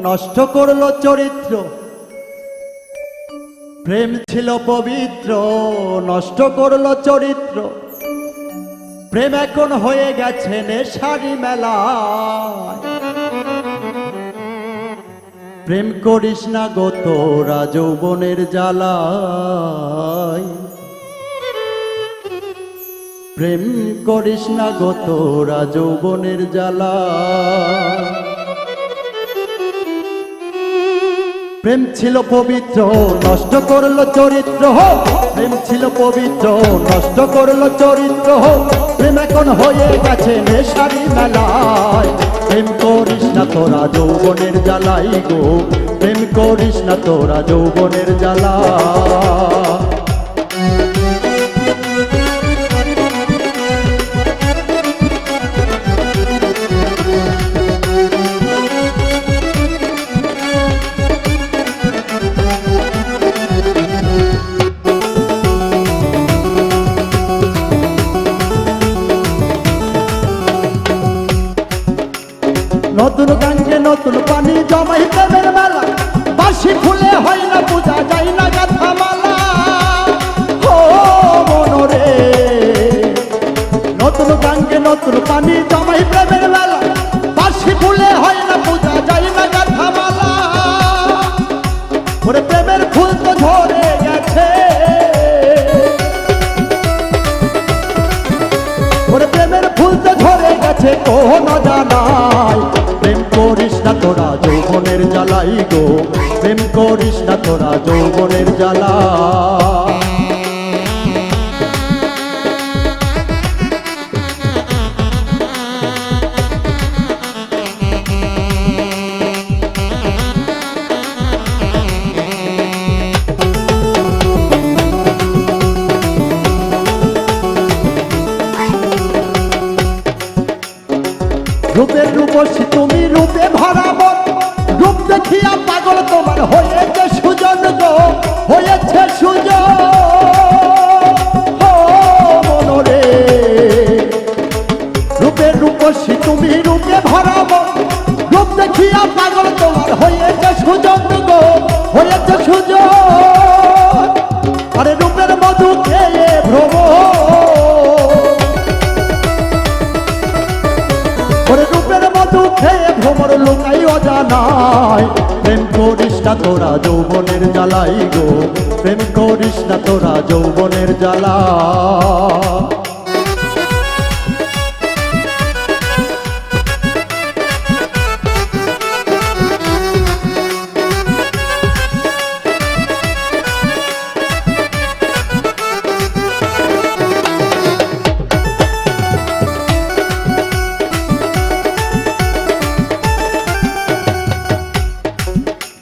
নষ্ট করলো চরিত্র। প্রেম ছিল পবিত্র, নষ্ট করলো চরিত্র। প্রেম এখন হয়ে গেছে নেশারি মেলা। প্রেম করিস না গো তোরা যৌবনের জ্বালায়। প্রেম করিস না গো তোরা যৌবনের জ্বালায়। প্রেম ছিল পবিত্র, নষ্ট করলো চরিত্র। প্রেম ছিল পবিত্র, নষ্ট করলো চরিত্র। প্রেম এখন হয়ে গেছে নেশারি মেলায়। প্রেম করিস না তোরা যৌবনের জ্বালাই গো। প্রেম করিস না তোরা যৌবনের জ্বালা। নতুন গাঙ্গে নতুন পানি জমাই প্রেমের মেলা। বাসি ফুলে হয় না পূজা, যায় না গাথা মালা। ও মনরে নতুন গাঙ্গে নতুন পানি জমাই প্রেমের মেলা। বাসি ফুলে হয় না পূজা, যায় না গাথা মালা। ওরে প্রেমের ফুল তো ঝরে গেছে। ওরে প্রেমের ফুল তো ঝরে গেছে কোনো জানাই। প্রেম করিস না তোরা যৌবনের জ্বালাই গো। প্রেম করিস না তোরা যৌবনের জ্বালা। রূপের রূপসী তুমি, রূপে ভরা মন। রূপ দেখিয়া পাগল তোমার হয়েছে সুজন গো, হয়েছে সুজন। ও মনরে রূপের রূপসী তুমি, রূপে ভরা মন। রূপ দেখিয়া পাগল তোমার হয়েছে সুজন গো, হয়েছে সুজন। আরে রূপের মধু খেয়ে ভ্রম। ওরে রূপের মধু খেয়ে ভ্রমর লুকাই অজানায়। প্রেম করিস না তোরা যৌবনের জ্বালাই গো। প্রেম করিস না তোরা যৌবনের জ্বালা।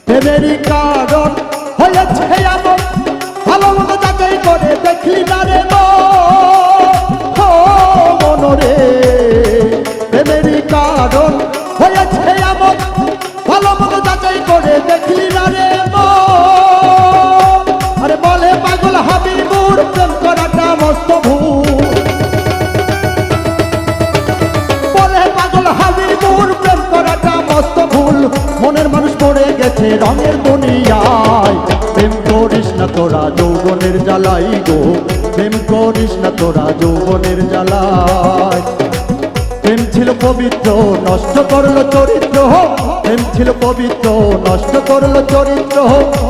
প্রেমেরই কারণ হয়েছে এমন, ভালো মতো যাচাই করে দেখলি না রে মনরে। প্রেমেরই কারণ হয়েছে এমন, ভালো মতো যাচাই করে দেখলি না রে। আরে বলে পাগল হাবির মুর, প্রেম করাটা মস্ত ভুল। বলে পাগল হাবির মুর, প্রেম করাটা মস্ত ভুল। মনের মানুষ পড়ে গেছে রঙের দুনিয়ায়। প্রেম করিস না তোরা যৌবনের জ্বালাই গো। প্রেম করিস না তোরা যৌবনের জ্বালায়। প্রেম ছিল পবিত্র, নষ্ট করলো চরিত্র। প্রেম ছিল পবিত্র, নষ্ট করলো চরিত্র।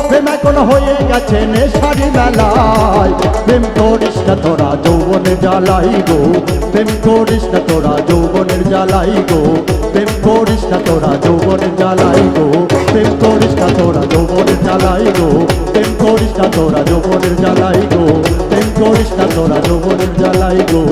প্রেম এখন হয়ে গেছে নেশারি মেলায়। প্রেম করিস না তোরা যৌবনের জ্বালাই গো। প্রেম করিস না তোরা যৌবনের জ্বালাই গো। প্রেম করিস না তোরা যৌবনের জ্বালাই গো। প্রেম করিস না তোরা যৌবনের জ্বালাই গো। প্রেম করিস না তোরা যৌবনের জ্বালাই গো। প্রেম করিস না তোরা যৌবনের জ্বালাই গো।